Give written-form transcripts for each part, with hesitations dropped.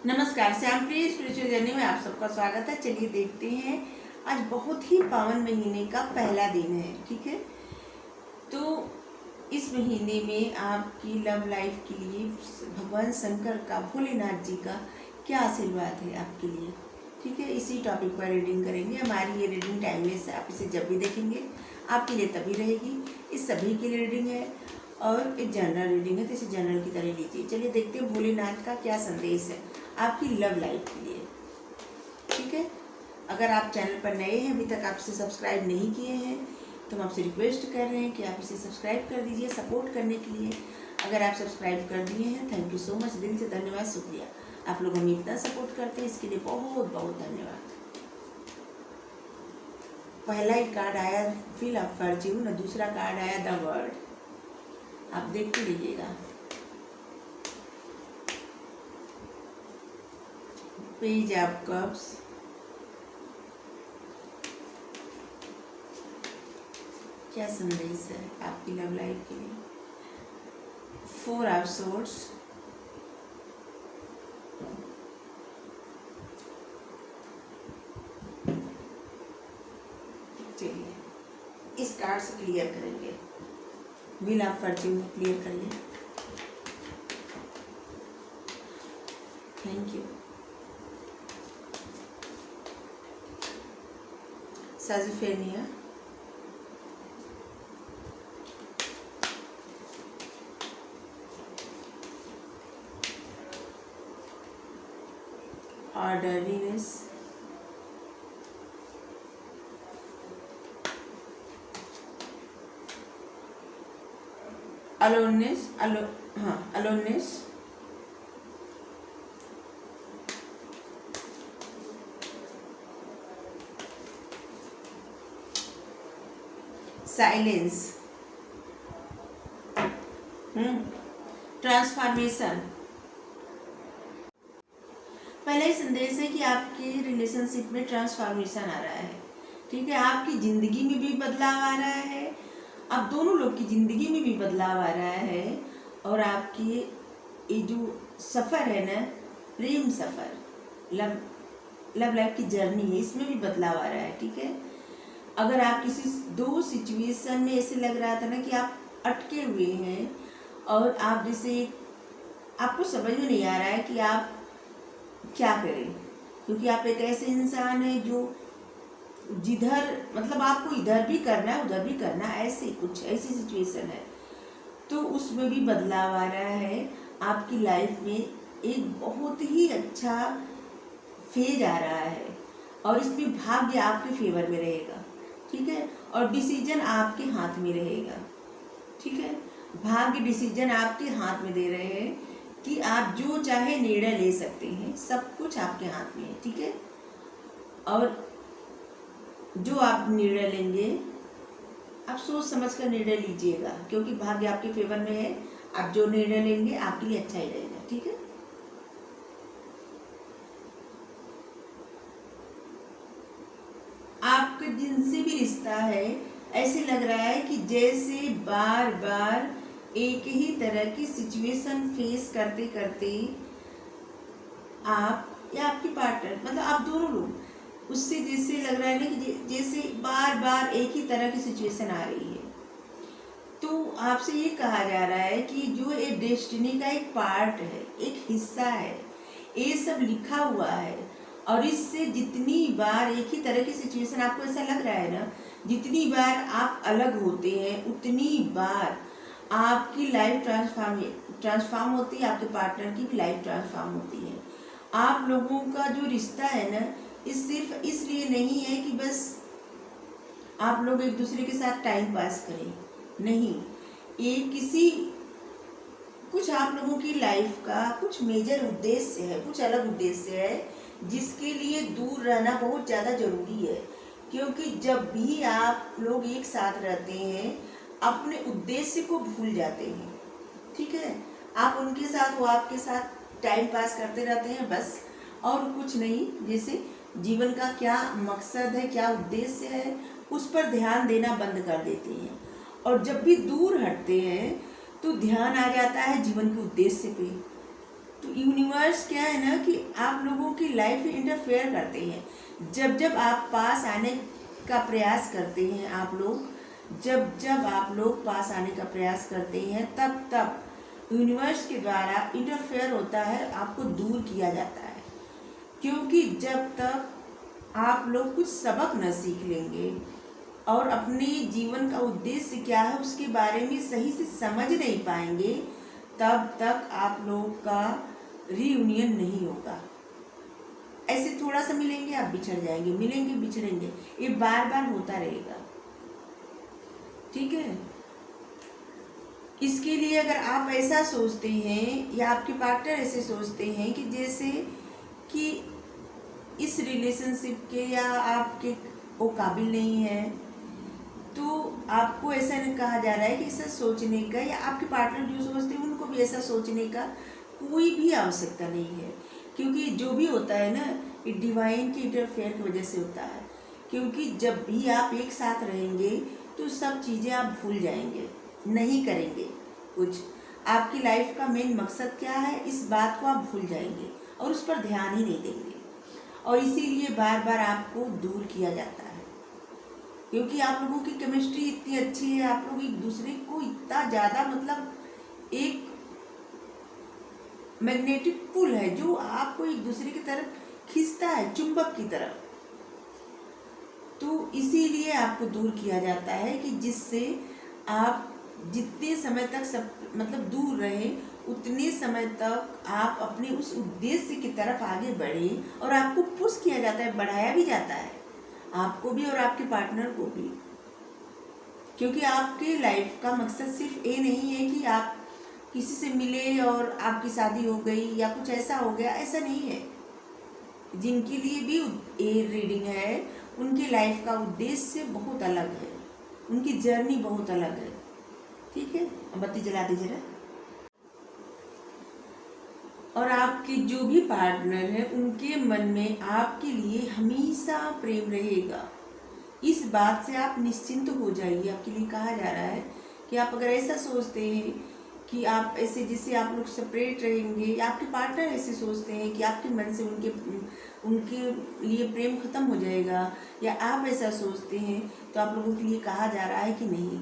नमस्कार, श्यामप्रिय spiritual journey में आप सबका स्वागत है। चलिए देखते हैं, आज बहुत ही पावन महीने का पहला दिन है। ठीक है, तो इस महीने में आपकी लव लाइफ के लिए भगवान शंकर का, भोलेनाथ जी का क्या आशीर्वाद है आपके लिए। ठीक है, इसी टॉपिक पर रीडिंग करेंगे। हमारी ये रीडिंग टाइमलेस है, आप इसे जब भी देखेंगे आपके लिए तभी रहेगी। इस सभी की रीडिंग है और एक जनरल रीडिंग है, तो इसे जनरल की तरह लीजिए। चलिए देखते हैं भोलेनाथ का क्या संदेश है आपकी लव लाइफ के लिए। ठीक है, अगर आप चैनल पर नए हैं, अभी तक आप इसे सब्सक्राइब नहीं किए हैं, तो हम आपसे रिक्वेस्ट कर रहे हैं कि आप इसे सब्सक्राइब कर दीजिए सपोर्ट करने के लिए। अगर आप सब्सक्राइब कर दिए हैं, थैंक यू सो मच, दिल से धन्यवाद, शुक्रिया। आप लोग हमें इतना सपोर्ट करते हैं, इसके लिए बहुत बहुत धन्यवाद। पहला ही कार्ड आया फील ऑफ फॉर्च्यून और दूसरा कार्ड आया द वर्ड। आप देखते लीजिएगा। पेज ऑफ कप्स, क्या संदेश है आपकी लव लाइफ के लिए। फोर ऑफ सोर्ड्स, चलिए इस कार्ड से क्लियर करेंगे। व्हील ऑफ फॉर्च्यून क्लियर करिए। Thank you. Schizophrenia, ordinariness, aloneness, aloneness, silence, transformation. पहला ही संदेश है कि आपके रिलेशनशिप में ट्रांसफॉर्मेशन आ रहा है। ठीक है, आपकी ज़िंदगी में भी बदलाव आ रहा है, आप दोनों लोग की ज़िंदगी में भी बदलाव आ रहा है। और आपकी ये जो सफ़र है ना, प्रेम सफ़र, लव लाइफ की जर्नी है, इसमें भी बदलाव आ रहा है। ठीक है, अगर आप किसी दो सिचुएशन में ऐसे लग रहा था ना कि आप अटके हुए हैं और आप जैसे आपको समझ में नहीं आ रहा है कि आप क्या करें, क्योंकि आप एक ऐसे इंसान हैं जो जिधर मतलब आपको इधर भी करना है उधर भी करना है, ऐसे कुछ ऐसी सिचुएशन है, तो उसमें भी बदलाव आ रहा है। आपकी लाइफ में एक बहुत ही अच्छा फेज आ रहा है और इसमें भाग्य आपके फेवर में रहेगा। ठीक है, और डिसीजन आपके हाथ में रहेगा। ठीक है, भाग्य डिसीजन आपके हाथ में दे रहे हैं कि आप जो चाहे निर्णय ले सकते हैं, सब कुछ आपके हाथ में है। ठीक है, और जो आप निर्णय लेंगे आप सोच समझ कर निर्णय लीजिएगा, क्योंकि भाग्य आपके फेवर में है। आप जो निर्णय लेंगे आपके लिए अच्छा ही रहेगा। ठीक है, आपका जिनसे भी रिश्ता है, ऐसे लग रहा है कि जैसे बार बार एक ही तरह की सिचुएशन फेस करते करते आप या आपकी पार्टनर, मतलब आप दोनों लोग, उससे जैसे लग रहा है ना कि जैसे बार बार एक ही तरह की सिचुएशन आ रही है। तो आपसे ये कहा जा रहा है कि जो ये डेस्टिनी का एक पार्ट है, एक हिस्सा है, ये सब लिखा हुआ है। और इससे जितनी बार एक ही तरह की सिचुएशन आपको ऐसा लग रहा है ना, जितनी बार आप अलग होते हैं उतनी बार आपकी लाइफ ट्रांसफॉर्म होती है, आपके पार्टनर की भी लाइफ ट्रांसफॉर्म होती है। आप लोगों का जो रिश्ता है ना, इस सिर्फ इसलिए नहीं है कि बस आप लोग एक दूसरे के साथ टाइम पास करें, नहीं, ये किसी कुछ आप लोगों की लाइफ का कुछ मेजर उद्देश्य है, कुछ अलग उद्देश्य है, जिसके लिए दूर रहना बहुत ज़्यादा ज़रूरी है। क्योंकि जब भी आप लोग एक साथ रहते हैं, अपने उद्देश्य को भूल जाते हैं। ठीक है, आप उनके साथ, वो आपके साथ टाइम पास करते रहते हैं बस, और कुछ नहीं। जैसे जीवन का क्या मकसद है, क्या उद्देश्य है, उस पर ध्यान देना बंद कर देते हैं। और जब भी दूर हटते हैं तो ध्यान आ जाता है जीवन के उद्देश्य पे। तो यूनिवर्स क्या है ना कि आप लोगों की लाइफ में इंटरफेयर करते हैं। जब जब आप पास आने का प्रयास करते हैं, आप लोग जब जब आप लोग पास आने का प्रयास करते हैं, तब तब यूनिवर्स के द्वारा इंटरफेयर होता है, आपको दूर किया जाता है। क्योंकि जब तक आप लोग कुछ सबक न सीख लेंगे और अपने जीवन का उद्देश्य क्या है उसके बारे में सही से समझ नहीं पाएंगे, तब तक आप लोग का रीयूनियन नहीं होगा। ऐसे थोड़ा सा मिलेंगे, आप बिछड़ जाएंगे, मिलेंगे बिछड़ेंगे, ये बार बार होता रहेगा। ठीक है, इसके लिए अगर आप ऐसा सोचते हैं या आपके पार्टनर ऐसे सोचते हैं कि जैसे कि इस रिलेशनशिप के या आपके वो काबिल नहीं है, तो आपको ऐसा नहीं कहा जा रहा है कि ऐसा सोचने का, या आपके पार्टनर जो सोचते हैं उनको भी ऐसा सोचने का कोई भी आवश्यकता नहीं है। क्योंकि जो भी होता है ना, ये डिवाइन के इंटरफेयर की वजह से होता है। क्योंकि जब भी आप एक साथ रहेंगे तो सब चीज़ें आप भूल जाएंगे, नहीं करेंगे कुछ। आपकी लाइफ का मेन मकसद क्या है, इस बात को आप भूल जाएंगे और उस पर ध्यान ही नहीं देंगे। और इसीलिए बार बार आपको दूर किया जाता है। क्योंकि आप लोगों की केमिस्ट्री इतनी अच्छी है, आप लोग एक दूसरे को इतना ज़्यादा, मतलब एक मैग्नेटिक पुल है जो आपको एक दूसरे की तरफ खींचता है, चुंबक की तरफ। तो इसीलिए आपको दूर किया जाता है कि जिससे आप जितने समय तक सब मतलब दूर रहे, उतने समय तक आप अपने उस उद्देश्य की तरफ आगे बढ़े। और आपको पुश किया जाता है, बढ़ाया भी जाता है, आपको भी और आपके पार्टनर को भी। क्योंकि आपके लाइफ का मकसद सिर्फ ये नहीं है कि आप किसी से मिले और आपकी शादी हो गई या कुछ ऐसा हो गया, ऐसा नहीं है। जिनके लिए भी ये रीडिंग है, उनकी लाइफ का उद्देश्य बहुत अलग है, उनकी जर्नी बहुत अलग है। ठीक है, बत्ती जला दीजिए ना। और आपके जो भी पार्टनर हैं, उनके मन में आपके लिए हमेशा प्रेम रहेगा। इस बात से आप निश्चिंत हो जाइए। आपके लिए कहा जा रहा है कि आप अगर ऐसा सोचते हैं कि आप ऐसे जिससे आप लोग सेपरेट रहेंगे, या आपके पार्टनर ऐसे सोचते हैं कि आपके मन से उनके लिए प्रेम खत्म हो जाएगा, या आप ऐसा सोचते हैं, तो आप लोगों के लिए कहा जा रहा है कि नहीं,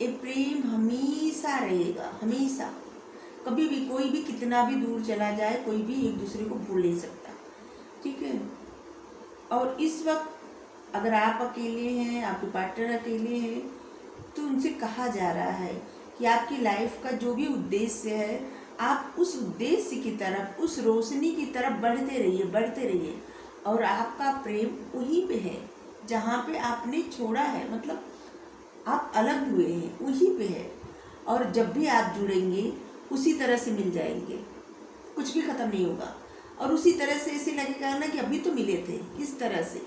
ये प्रेम हमेशा रहेगा, हमेशा। कभी भी कोई भी कितना भी दूर चला जाए, कोई भी एक दूसरे को भूल नहीं सकता। ठीक है, और इस वक्त अगर आप अकेले हैं, आपके पार्टनर अकेले हैं, तो उनसे कहा जा रहा है कि आपकी लाइफ का जो भी उद्देश्य है, आप उस उद्देश्य की तरफ, उस रोशनी की तरफ बढ़ते रहिए, बढ़ते रहिए। और आपका प्रेम वहीं पे है जहाँ पे आपने छोड़ा है, मतलब आप अलग हुए हैं, वहीं पे है। और जब भी आप जुड़ेंगे उसी तरह से मिल जाएंगे, कुछ भी ख़त्म नहीं होगा। और उसी तरह से ऐसे लगेगा ना कि अभी तो मिले थे। इस तरह से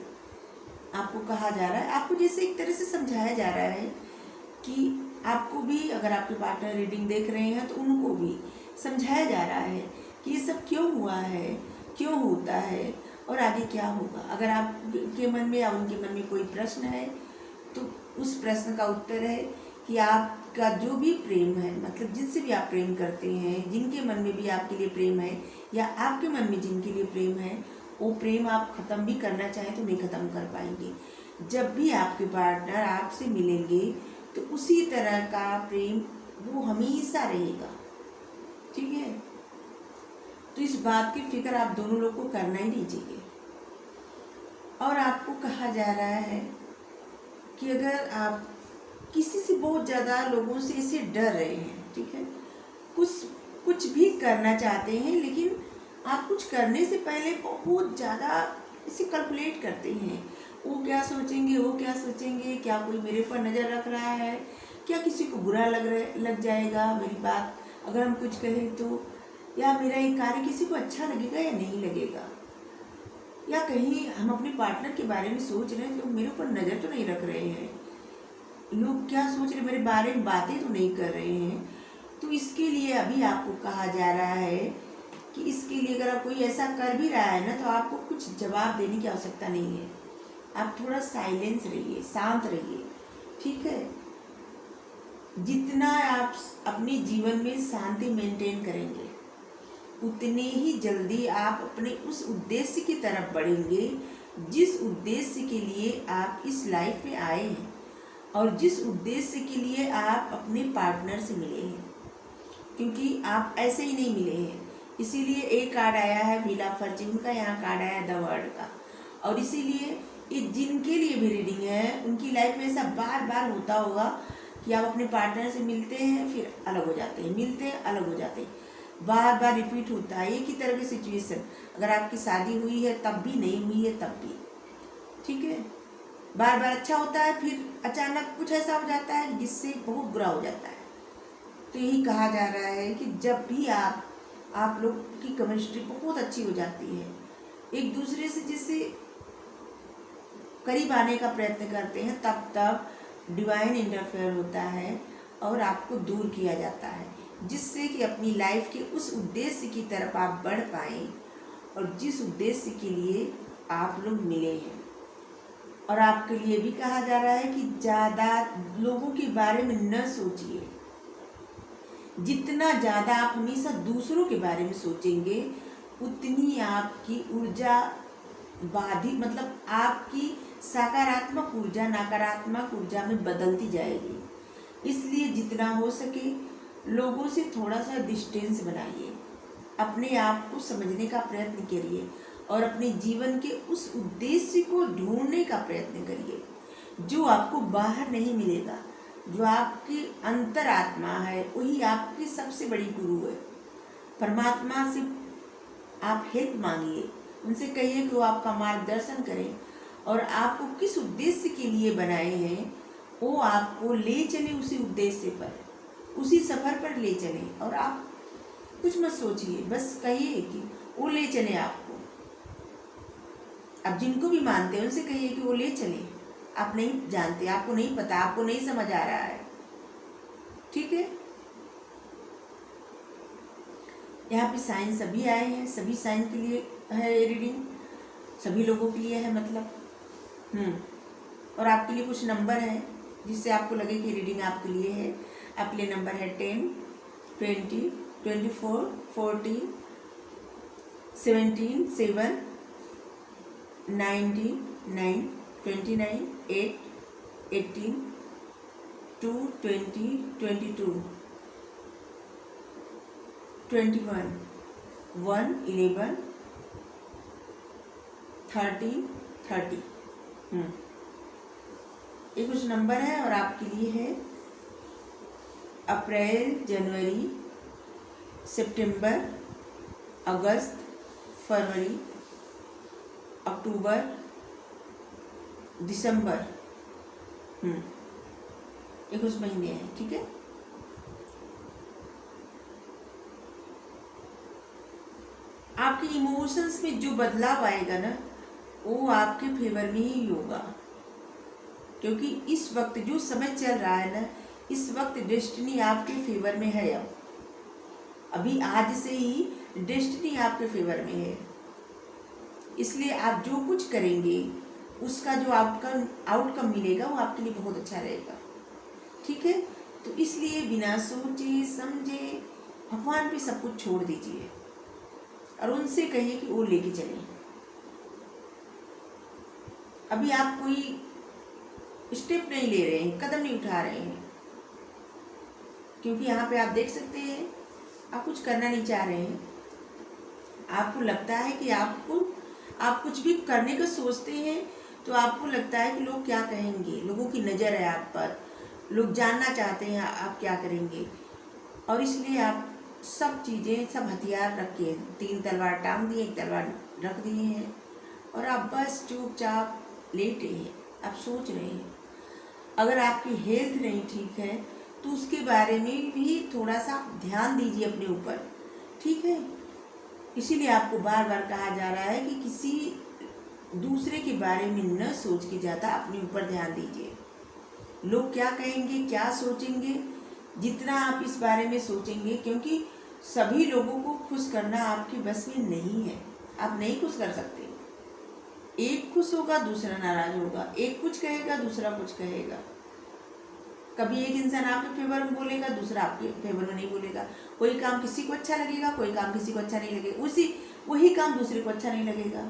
आपको कहा जा रहा है, आपको जैसे एक तरह से समझाया जा रहा है कि आपको भी, अगर आपके पार्टनर रीडिंग देख रहे हैं तो उनको भी समझाया जा रहा है कि ये सब क्यों हुआ है, क्यों होता है और आगे क्या होगा। अगर आपके मन में या उनके मन में कोई प्रश्न है, तो उस प्रश्न का उत्तर है कि आपका जो भी प्रेम है, मतलब जिनसे भी आप प्रेम करते हैं, जिनके मन में भी आपके लिए प्रेम है, या आपके मन में जिनके लिए प्रेम है, वो प्रेम आप ख़त्म भी करना चाहें तो नहीं ख़त्म कर पाएंगे। जब भी आपके पार्टनर आपसे मिलेंगे तो उसी तरह का प्रेम वो हमेशा रहेगा। ठीक है, तो इस बात की फिक्र आप दोनों लोग को करना ही नहीं चाहिए। और आपको कहा जा रहा है कि अगर आप किसी से बहुत ज़्यादा लोगों से इसे डर रहे हैं, ठीक है, कुछ भी करना चाहते हैं, लेकिन आप कुछ करने से पहले बहुत ज़्यादा इसे कैलकुलेट करते हैं, वो क्या सोचेंगे, वो क्या सोचेंगे, क्या कोई मेरे पर नज़र रख रहा है, क्या किसी को बुरा लग जाएगा मेरी बात अगर हम कुछ कहें तो, या मेरा ये कार्य किसी को अच्छा लगेगा या नहीं लगेगा, या कहीं हम अपने पार्टनर के बारे में सोच रहे हैं, लोग मेरे ऊपर नज़र तो नहीं रख रहे हैं, लोग क्या सोच रहे, मेरे बारे में बातें तो नहीं कर रहे हैं। तो इसके लिए अभी आपको कहा जा रहा है कि इसके लिए अगर आप कोई ऐसा कर भी रहा है ना, तो आपको कुछ जवाब देने की आवश्यकता नहीं है। आप थोड़ा साइलेंस रहिए, शांत रहिए। ठीक है, जितना आप अपने जीवन में शांति मेंटेन करेंगे, उतने ही जल्दी आप अपने उस उद्देश्य की तरफ बढ़ेंगे जिस उद्देश्य के लिए आप इस लाइफ में आए हैं और जिस उद्देश्य के लिए आप अपने पार्टनर से मिले हैं, क्योंकि आप ऐसे ही नहीं मिले हैं। इसीलिए एक कार्ड आया है व्हील ऑफ फॉर्च्यून का, यहाँ कार्ड आया है द वर्ल्ड का। और इसीलिए ये जिनके लिए भी रीडिंग है उनकी लाइफ में ऐसा बार बार होता होगा कि आप अपने पार्टनर से मिलते हैं फिर अलग हो जाते हैं, मिलते हैं अलग हो जाते हैं, बार बार रिपीट होता है एक ही तरह की सिचुएशन। अगर आपकी शादी हुई है तब भी, नहीं हुई है तब भी, ठीक है, बार बार अच्छा होता है फिर अचानक कुछ ऐसा हो जाता है जिससे बहुत बुरा हो जाता है। तो यही कहा जा रहा है कि जब भी आप लोग की केमिस्ट्री बहुत अच्छी हो जाती है, एक दूसरे से जिससे करीब आने का प्रयत्न करते हैं, तब डिवाइन इंटरफेयर होता है और आपको दूर किया जाता है, जिससे कि अपनी लाइफ के उस उद्देश्य की तरफ आप बढ़ पाएँ और जिस उद्देश्य के लिए आप लोग मिले हैं। और आपके लिए भी कहा जा रहा है कि ज़्यादा लोगों के बारे में न सोचिए। जितना ज़्यादा आप हमेशा दूसरों के बारे में सोचेंगे उतनी आपकी ऊर्जा बाधित, मतलब आपकी सकारात्मक ऊर्जा नकारात्मक ऊर्जा में बदलती जाएगी। इसलिए जितना हो सके लोगों से थोड़ा सा डिस्टेंस बनाइए, अपने आप को समझने का प्रयत्न करिए और अपने जीवन के उस उद्देश्य को ढूंढने का प्रयत्न करिए जो आपको बाहर नहीं मिलेगा। जो आपकी अंतरात्मा है वही आपकी सबसे बड़ी गुरु है। परमात्मा से आप हेल्प मांगिए, उनसे कहिए कि वो आपका मार्गदर्शन करें और आपको किस उद्देश्य के लिए बनाए हैं वो आपको ले चले उसी उद्देश्य पर, उसी सफ़र पर ले चले। और आप कुछ मत सोचिए, बस कहिए कि वो ले चले आपको। अब जिनको भी मानते हैं उनसे कहिए कि वो ले चले। आप नहीं जानते, आपको नहीं पता, आपको नहीं समझ आ रहा है, ठीक है। यहाँ पे साइन सभी आए हैं, सभी साइन के लिए है रीडिंग, सभी लोगों के लिए है मतलब। और आपके लिए कुछ नंबर है जिससे आपको लगे कि रीडिंग आपके लिए है। आपके लिए नंबर है 10, 20, 24, 14, 17, 7, 19, 9, 29, 8, 18, 2, 20, 22, 21, 1, 11, 13, 30। ये कुछ नंबर है और आपके लिए है अप्रैल, जनवरी, सितंबर, अगस्त, फरवरी, अक्टूबर, दिसंबर। ये कुछ महीने हैं, ठीक है। आपके इमोशंस में जो बदलाव आएगा ना वो आपके फेवर में ही होगा, क्योंकि इस वक्त जो समय चल रहा है ना, इस वक्त डेस्टिनी आपके फेवर में है। अभी आज से ही डेस्टिनी आपके फेवर में है। इसलिए आप जो कुछ करेंगे उसका जो आउटकम मिलेगा वो आपके लिए बहुत अच्छा रहेगा, ठीक है। तो इसलिए बिना सोचे समझे भगवान पे सब कुछ छोड़ दीजिए और उनसे कहिए कि वो लेके चलें। अभी आप कोई स्टेप नहीं ले रहे हैं, कदम नहीं उठा रहे हैं, क्योंकि यहाँ पे आप देख सकते हैं आप कुछ करना नहीं चाह रहे हैं। आपको लगता है कि आप कुछ भी करने का सोचते हैं तो आपको लगता है कि लोग क्या कहेंगे, लोगों की नज़र है आप पर, लोग जानना चाहते हैं आप क्या करेंगे। और इसलिए आप सब चीज़ें, सब हथियार रख के 3 तलवार टांग दिए, 1 तलवार रख दिए हैं और आप बस चुपचाप लेटे हैं। आप सोच रहे हैं। अगर आपकी हेल्थ नहीं ठीक है तो उसके बारे में भी थोड़ा सा ध्यान दीजिए अपने ऊपर, ठीक है। इसीलिए आपको बार बार कहा जा रहा है कि किसी दूसरे के बारे में न सोच के ज़्यादा अपने ऊपर ध्यान दीजिए। लोग क्या कहेंगे, क्या सोचेंगे, जितना आप इस बारे में सोचेंगे, क्योंकि सभी लोगों को खुश करना आपके बस में नहीं है। आप नहीं खुश कर सकते। एक खुश होगा दूसरा नाराज होगा, एक कुछ कहेगा दूसरा कुछ कहेगा। कभी एक इंसान आपके फेवर में बोलेगा, दूसरा आपके फेवर में नहीं बोलेगा। कोई काम किसी को अच्छा लगेगा, कोई काम किसी को अच्छा नहीं लगेगा, वही काम दूसरे को अच्छा नहीं लगेगा।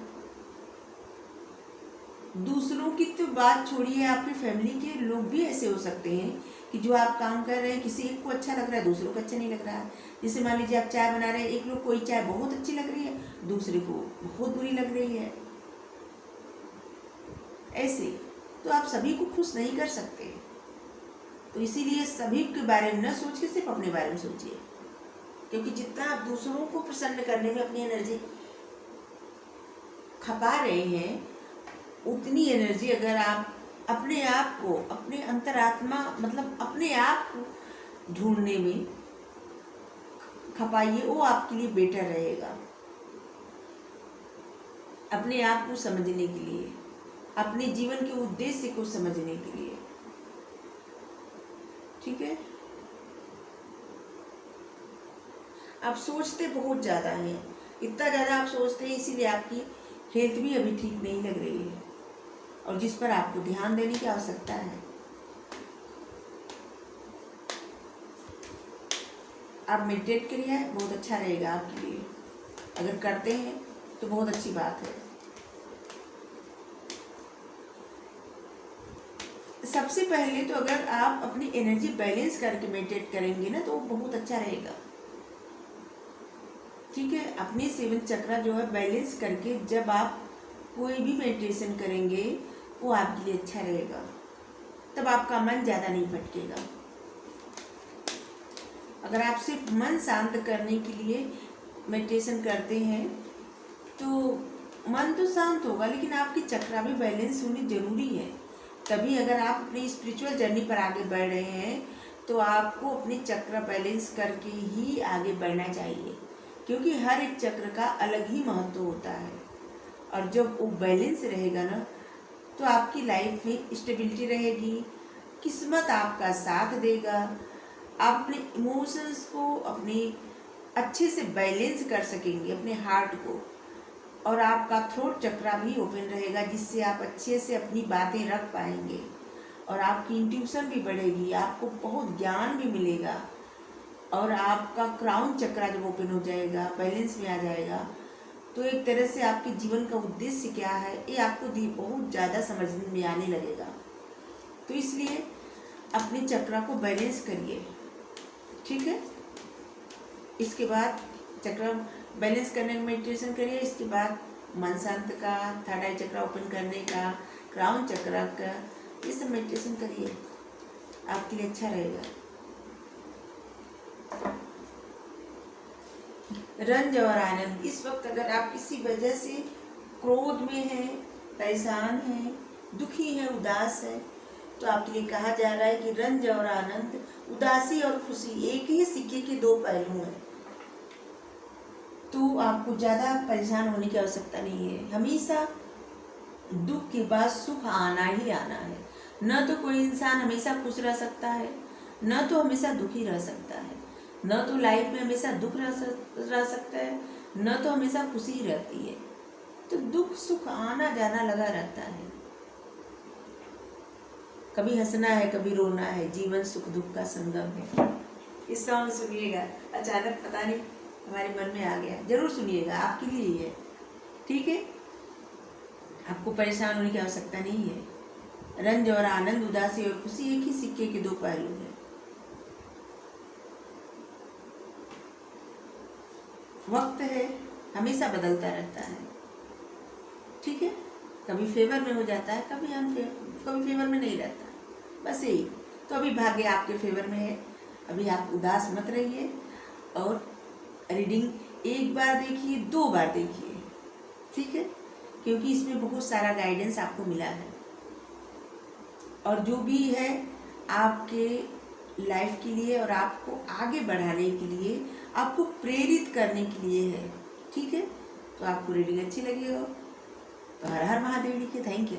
दूसरों की तो बात छोड़िए, आपकी फैमिली के लोग भी ऐसे हो सकते हैं कि जो आप काम कर रहे हैं किसी एक को अच्छा लग रहा है, दूसरों को अच्छा नहीं लग रहा है। जैसे मान लीजिए आप चाय बना रहे हैं, एक लोग कोई चाय बहुत अच्छी लग रही है, दूसरे को बहुत बुरी लग रही है। ऐसे तो आप सभी को खुश नहीं कर सकते। तो इसीलिए सभी के बारे में न सोच के सिर्फ अपने बारे में सोचिए, क्योंकि जितना आप दूसरों को प्रसन्न करने में अपनी एनर्जी खपा रहे हैं, उतनी एनर्जी अगर आप अपने आप को, अपने अंतरात्मा मतलब अपने आप को ढूंढने में खपाइए, वो आपके लिए बेटर रहेगा। अपने आप को समझने के लिए, अपने जीवन के उद्देश्य को समझने के लिए, ठीक है। आप सोचते बहुत ज़्यादा हैं, इतना ज़्यादा आप सोचते हैं, इसीलिए आपकी हेल्थ भी अभी ठीक नहीं लग रही है, और जिस पर आपको ध्यान देने की आवश्यकता है। आप मेडिटेट करिए, बहुत अच्छा रहेगा आपके लिए। अगर करते हैं तो बहुत अच्छी बात है। सबसे पहले तो अगर आप अपनी एनर्जी बैलेंस करके मेडिटेट करेंगे ना, तो वो बहुत अच्छा रहेगा, ठीक है। अपने 7 चक्रा जो है बैलेंस करके जब आप कोई भी मेडिटेशन करेंगे, वो आपके लिए अच्छा रहेगा। तब आपका मन ज़्यादा नहीं भटकेगा। अगर आप सिर्फ मन शांत करने के लिए मेडिटेशन करते हैं तो मन तो शांत होगा, लेकिन आपकी चक्रा भी बैलेंस होनी जरूरी है। तभी अगर आप अपनी स्पिरिचुअल जर्नी पर आगे बढ़ रहे हैं तो आपको अपने चक्र बैलेंस करके ही आगे बढ़ना चाहिए, क्योंकि हर एक चक्र का अलग ही महत्व होता है। और जब वो बैलेंस रहेगा ना, तो आपकी लाइफ में स्टेबिलिटी रहेगी, किस्मत आपका साथ देगा, आप अपने इमोशंस को अपने अच्छे से बैलेंस कर सकेंगे, अपने हार्ट को। और आपका थ्रोट चक्रा भी ओपन रहेगा, जिससे आप अच्छे से अपनी बातें रख पाएंगे, और आपकी इंट्यूशन भी बढ़ेगी, आपको बहुत ज्ञान भी मिलेगा। और आपका क्राउन चक्रा जब ओपन हो जाएगा, बैलेंस में आ जाएगा, तो एक तरह से आपके जीवन का उद्देश्य क्या है ये आपको बहुत ज़्यादा समझ में आने लगेगा। तो इसलिए अपने चक्रा को बैलेंस करिए, ठीक है। इसके बाद चक्र बैलेंस करने का मेडिटेशन करिए। इसके बाद मन शांत का, थर्ड आई चक्रा ओपन करने का, क्राउन चक्रा का, ये सब मेडिटेशन करिए, आपके लिए अच्छा रहेगा। रंज और आनंद, इस वक्त अगर आप किसी वजह से क्रोध में हैं, परेशान हैं, दुखी हैं, उदास हैं, तो आपके लिए कहा जा रहा है कि रंज और आनंद, उदासी और खुशी एक ही सिक्के के 2 पहलू हैं। तो आपको ज़्यादा परेशान होने की आवश्यकता नहीं है। हमेशा दुख के बाद सुख आना ही आना है। न तो कोई इंसान हमेशा खुश रह सकता है, न तो हमेशा दुखी रह सकता है, न तो लाइफ में हमेशा दुख रह सकता है, न तो हमेशा खुशी रहती है। तो दुख सुख आना जाना लगा रहता है। कभी हंसना है, कभी रोना है, जीवन सुख दुख का संगम है। इस सॉन्ग सुनिएगा, अचानक पता नहीं हमारे मन में आ गया, जरूर सुनिएगा, आपके लिए ही है, ठीक है। आपको परेशान होने की आवश्यकता नहीं है। रंज और आनंद, उदासी और खुशी एक ही सिक्के के 2 पहलू हैं। वक्त है, हमेशा बदलता रहता है, ठीक है। कभी फेवर में हो जाता है, कभी फेवर में नहीं रहता, बस यही। तो अभी भाग्य आपके फेवर में है। अभी आप उदास मत रहिए, और रीडिंग 1 बार देखिए, 2 बार देखिए, ठीक है, क्योंकि इसमें बहुत सारा गाइडेंस आपको मिला है। और जो भी है आपके लाइफ के लिए और आपको आगे बढ़ाने के लिए, आपको प्रेरित करने के लिए है, ठीक है। तो आपको रीडिंग अच्छी लगी हो तो हर हर महादेव लिखिए। Thank you.